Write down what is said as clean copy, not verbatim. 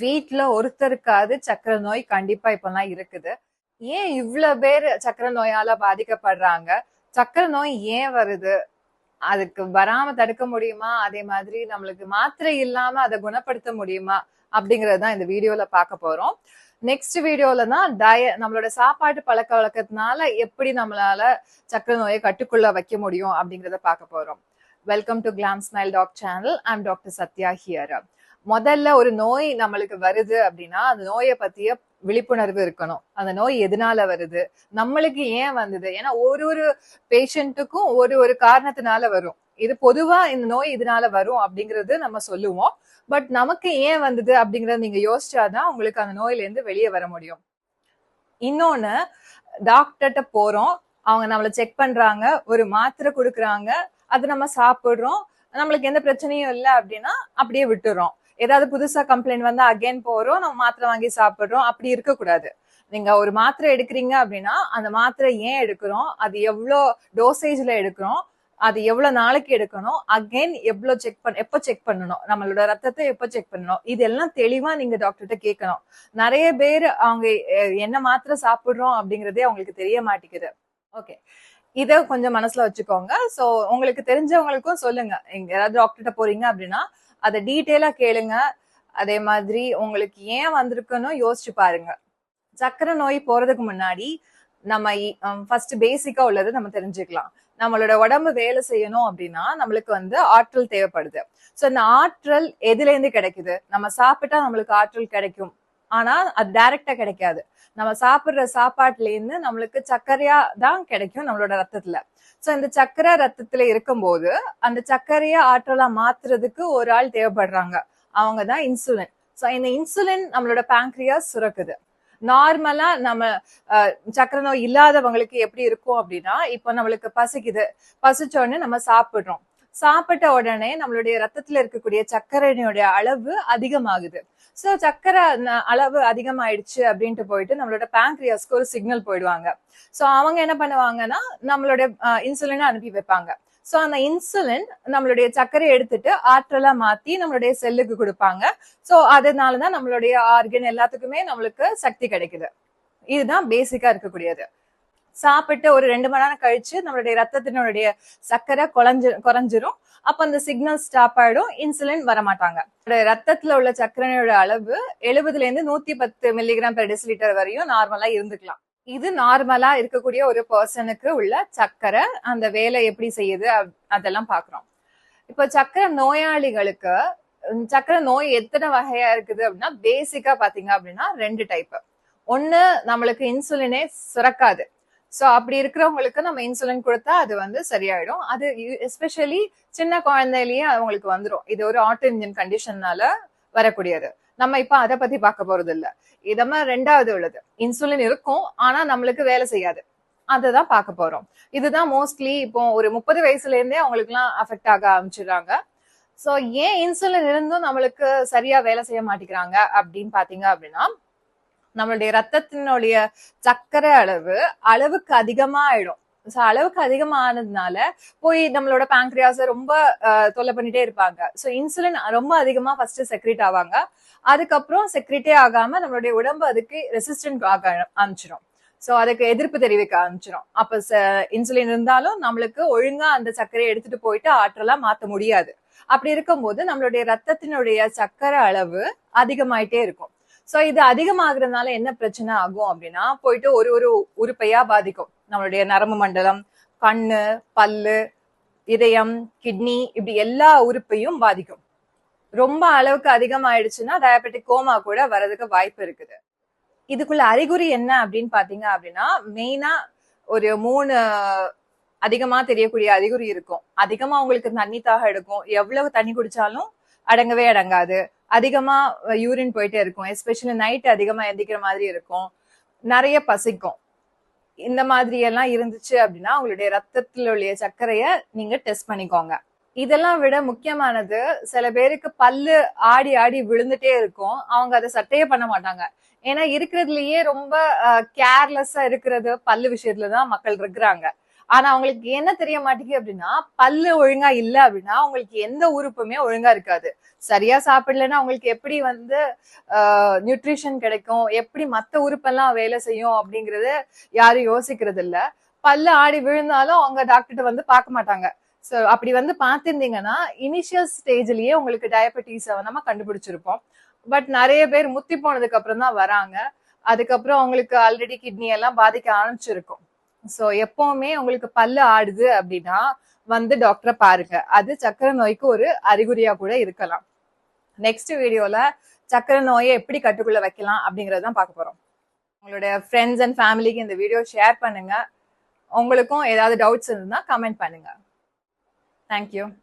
வீட்ல ஒருத்தருக்காவது சக்கரை நோய் கண்டிப்பா இப்பெல்லாம் இருக்குது. ஏன் இவ்வளவு பேர் சக்கரை நோயால பாதிக்கப்படுறாங்க? சக்கரை நோய் ஏன் வருது? அதுக்கு வராம தடுக்க முடியுமா? அதே மாதிரி நம்மளுக்கு மாத்திரை இல்லாம அதை குணப்படுத்த முடியுமா? அப்படிங்கறதுதான் இந்த வீடியோல பார்க்க போறோம். நெக்ஸ்ட் வீடியோல தான் நம்மளோட சாப்பாட்டு பழக்க வழக்கத்தினால எப்படி நம்மளால சக்கரை நோயை கட்டுக்குள்ள வைக்க முடியும் அப்படிங்கறத பார்க்க போறோம். Welcome to Glam Smile Talk channel. I'm doctor Sathya here. முதல்ல ஒரு நோய் நம்மளுக்கு வருது அப்படின்னா அந்த நோயை பத்திய விழிப்புணர்வு இருக்கணும். அந்த நோய் எதனால வருது, நம்மளுக்கு ஏன் வந்தது, ஏன்னா ஒரு ஒரு பேஷண்ட்டுக்கும் ஒரு ஒரு காரணத்தினால வரும். இது பொதுவா இந்த நோய் இதனால வரும் அப்படிங்கறது நம்ம சொல்லுவோம். பட் நமக்கு ஏன் வந்தது அப்படிங்கறத நீங்க யோசிச்சாதான் உங்களுக்கு அந்த நோயில இருந்து வெளியே வர முடியும். இன்னொன்னு, டாக்டர்கிட்ட போறோம், அவங்க நம்மள செக் பண்றாங்க, ஒரு மாத்திரை கொடுக்குறாங்க, அது நம்ம சாப்பிடுறோம், நம்மளுக்கு எந்த பிரச்சனையும் இல்லை அப்படின்னா அப்படியே விட்டுறோம். ஏதாவது புதுசா கம்ப்ளைண்ட் வந்தா அகைன் போறோம், நம்ம மாத்திரை வாங்கி சாப்பிடுறோம். அப்படி இருக்கக்கூடாது. நீங்க ஒரு மாத்திரை எடுக்கிறீங்க அப்படின்னா அந்த மாத்திரை ஏன் எடுக்கிறோம், அது எவ்வளோ டோசேஜ்ல எடுக்கிறோம், அது எவ்வளவு நாளைக்கு எடுக்கணும், அகைன் எப்ப செக் பண்ணணும், நம்மளோட ரத்தத்தை எப்ப செக் பண்ணணும், இதெல்லாம் தெளிவா நீங்க டாக்டர்கிட்ட கேட்கணும். நிறைய பேர் அவங்க என்ன மாத்திரை சாப்பிடுறோம் அப்படிங்கறதே அவங்களுக்கு தெரிய மாட்டேங்குது. ஓகே, இத கொஞ்சம் மனசுல வச்சுக்கோங்க. சோ உங்களுக்கு தெரிஞ்சவங்களுக்கும் சொல்லுங்க. எங்க யாராவது டாக்டர்கிட்ட போறீங்க அப்படின்னா அதை டீட்டெயிலா கேளுங்க. அதே மாதிரி உங்களுக்கு ஏன் வந்திருக்குன்னு யோசிச்சு பாருங்க. சக்கரை நோய் போறதுக்கு முன்னாடி நம்ம ஃபர்ஸ்ட் பேசிக்கா உள்ளது நம்ம தெரிஞ்சுக்கலாம். நம்மளோட உடம்பு வேலை செய்யணும் அப்படின்னா நம்மளுக்கு ஆற்றல் தேவைப்படுது. சோ இந்த ஆற்றல் எதுல இருந்து கிடைக்குது? நம்ம சாப்பிட்டா நம்மளுக்கு ஆற்றல் கிடைக்கும், ஆனா அது டைரக்டா கிடைக்காது. நம்ம சாப்பிடுற சாப்பாட்டுல இருந்து நம்மளுக்கு சர்க்கரையா தான் கிடைக்கும் நம்மளோட ரத்தத்துல. சோ இந்த சர்க்கரை ரத்தத்துல இருக்கும்போது அந்த சர்க்கரைய ஆற்றலா மாத்துறதுக்கு ஒரு ஆள் தேவைப்படுறாங்க, அவங்கதான் இன்சுலின். சோ இந்த இன்சுலின் நம்மளோட பேங்க்ரியாஸ் சுரக்குது. நார்மலா நம்ம சக்கரை நோய் இல்லாதவங்களுக்கு எப்படி இருக்கும் அப்படின்னா, இப்ப நம்மளுக்கு பசிக்குது, பசிச்ச உடனே நம்ம சாப்பிடுறோம். சாப்பிட்ட உடனே நம்மளுடைய ரத்தத்துல இருக்கக்கூடிய சர்க்கரையினுடைய அளவு அதிகமாகுது. சோ சர்க்கரை அளவு அதிகமாயிடுச்சு அப்படின்ட்டு போயிட்டு நம்மளோட பேங்க்ரியாஸ்க்கு ஒரு சிக்னல் போயிடுவாங்க. சோ அவங்க என்ன பண்ணுவாங்கன்னா நம்மளுடைய இன்சுலினை அனுப்பி வைப்பாங்க. சோ அந்த இன்சுலின் நம்மளுடைய சர்க்கரையை எடுத்துட்டு ஆற்றலா மாத்தி நம்மளுடைய செல்லுக்கு கொடுப்பாங்க. சோ அதனாலதான் நம்மளுடைய ஆர்கன் எல்லாத்துக்குமே நம்மளுக்கு சக்தி கிடைக்குது. இதுதான் பேசிக்கா இருக்கக்கூடியது. சாப்பிட்டு ஒரு 2 மணி நேரம் கழிச்சு நம்மளுடைய ரத்தத்தினுடைய சர்க்கரை குறைஞ்சிரும். அப்ப அந்த சிக்னல் ஸ்டாப் ஆயிடும், இன்சுலின் வரமாட்டாங்க. ரத்தத்துல உள்ள சர்க்கரையோட அளவு 70ல இருந்து 110 மில்லிகிராம் பெர் டெசிலிட்டர் வரையும் நார்மலா இருந்துக்கலாம். இது நார்மலா இருக்கக்கூடிய ஒரு பர்சனுக்கு உள்ள சர்க்கரை அந்த வேலை எப்படி செய்யுது அதெல்லாம் பாக்குறோம். இப்ப சர்க்கரை நோயாளிகளுக்கு சர்க்கரை நோய் எத்தனை வகையா இருக்குது அப்படின்னா, பேசிக்கா பாத்தீங்க அப்படின்னா 2 டைப். ஒண்ணு, நம்மளுக்கு இன்சுலினே சுரக்காது. சோ அப்படி இருக்கிறவங்களுக்கு நம்ம இன்சுலின் கொடுத்தா அது சரியாயிடும். அது எஸ்பெஷலி சின்ன குழந்தையிலேயே அவங்களுக்கு வந்துடும். இது ஒரு ஆட்டோ இம்யூன் கண்டிஷன்னால வரக்கூடியது. நம்ம இப்ப அதை பத்தி பார்க்க போறது இல்ல. இதமா 2வது உள்ளது, இன்சுலின் இருக்கும் ஆனா நம்மளுக்கு வேலை செய்யாது. அததான் பார்க்க போறோம். இதுதான் மோஸ்ட்லி இப்போ ஒரு 30 வயசுல இருந்தே அவங்களுக்கு எல்லாம் அஃபெக்ட் ஆக ஆரம்பிச்சிடுறாங்க. சோ ஏன் இன்சுலின் இருந்தும் நம்மளுக்கு சரியா வேலை செய்ய மாட்டேங்கிறாங்க அப்படின்னு பாத்தீங்க அப்படின்னா, நம்மளுடைய ரத்தத்தினுடைய சர்க்கரை அளவுக்கு அதிகமா ஆயிடும். அளவுக்கு அதிகமானதுனால போய் நம்மளோட பேங்க்ரியாஸ ரொம்ப தொல்லை பண்ணிட்டே இருப்பாங்க. சோ இன்சுலின் ரொம்ப அதிகமா ஃபர்ஸ்ட் செக்ரேட் ஆவாங்க. அதுக்கப்புறம் செக்ரேட்டே ஆகாம நம்மளுடைய உடம்பு அதுக்கு ரெசிஸ்டன்ட் ஆக ஆரம்பிச்சிடும். சோ அதுக்கு எதிர்ப்பு தெரிவிக்க ஆரம்பிச்சிடும். அப்ப இன்சுலின் இருந்தாலும் நம்மளுக்கு ஒழுங்கா அந்த சர்க்கரையை எடுத்துட்டு போயிட்டு ஆற்றலா மாத்த முடியாது. அப்படி இருக்கும்போது நம்மளுடைய ரத்தத்தினுடைய சர்க்கரை அளவு அதிகமாயிட்டே இருக்கும். சோ இது அதிகமாகறதுனால என்ன பிரச்சனை ஆகும் அப்படின்னா, போயிட்டு ஒரு ஒரு உறுப்பையா பாதிக்கும். நம்மளுடைய நரம்பு மண்டலம், கண்ணு, பல்லு, இதயம், கிட்னி, இப்படி எல்லா உறுப்பையும் பாதிக்கும். ரொம்ப அளவுக்கு அதிகமாயிடுச்சுன்னா டயபெட்டிக் கோமா கூட வர்றதுக்கு வாய்ப்பு இருக்குது. இதுக்குள்ள அறிகுறி என்ன அப்படின்னு பாத்தீங்க அப்படின்னா, மெயினா ஒரு 3 அதிகமா தெரியக்கூடிய அறிகுறி இருக்கும். அதிகமா உங்களுக்கு தண்ணி தாக எடுக்கும், எவ்வளவு தண்ணி குடிச்சாலும் அடங்கவே அடங்காது. அதிகமா யூரின் போயிட்டே இருக்கும், எஸ்பெஷலி நைட் அதிகமா எந்திக்கிற மாதிரி இருக்கும், நிறைய பசிக்கும். இந்த மாதிரி எல்லாம் இருந்துச்சு அப்படின்னா உங்களுடைய ரத்தத்துல உள்ள சர்க்கரைய நீங்க டெஸ்ட் பண்ணிக்கோங்க. இதெல்லாம் விட முக்கியமானது, சில பேருக்கு பல்லு ஆடி ஆடி விழுந்துட்டே இருக்கும், அவங்க அதை சட்டையே பண்ண மாட்டாங்க. ஏன்னா இருக்கிறதுலயே ரொம்ப கேர்லெஸ்ஸா இருக்கிறது பல்லு விஷயத்துலதான் மக்கள் இருக்கிறாங்க. ஆனா அவங்களுக்கு என்ன தெரிய மாட்டேங்குது அப்படின்னா, பல்லு ஒழுங்கா இல்ல அப்படின்னா உங்களுக்கு எந்த உறுப்புமே ஒழுங்கா இருக்காது. சரியா சாப்பிடலன்னா உங்களுக்கு எப்படி வந்து நியூட்ரிஷன் கிடைக்கும், எப்படி மத்த உறுப்பெல்லாம் வேலை செய்யும் அப்படிங்கறது யாரும் யோசிக்கிறது இல்ல. பல்லு ஆடி விழுந்தாலும் அவங்க டாக்டர்கிட்ட வந்து பார்க்க மாட்டாங்க. சோ அப்படி வந்து பார்த்திருந்தீங்கன்னா இனிஷியல் ஸ்டேஜ்லயே உங்களுக்கு டயபெட்டிஸ் நம்ம கண்டுபிடிச்சிருப்போம். பட் நிறைய பேர் முத்தி போனதுக்கு அப்புறம் தான் வராங்க. அதுக்கப்புறம் அவங்களுக்கு ஆல்ரெடி கிட்னி எல்லாம் பாதிக்க ஆரம்பிச்சிருக்கும். சோ எப்பவுமே உங்களுக்கு பல்லு ஆடுது அப்படின்னா வந்து டாக்டரை பாருங்க. அது சக்கரை நோய்க்கு ஒரு அறிகுறியா கூட இருக்கலாம். நெக்ஸ்ட் வீடியோல சக்கரை நோயை எப்படி கட்டுக்குள்ள வைக்கலாம் அப்படிங்கறதான் பார்க்க போறோம். உங்களோட ஃப்ரெண்ட்ஸ் அண்ட் ஃபேமிலிக்கு இந்த வீடியோ ஷேர் பண்ணுங்க. உங்களுக்கும் ஏதாவது டவுட்ஸ் இருந்தா கமெண்ட் பண்ணுங்க. தேங்க்யூ.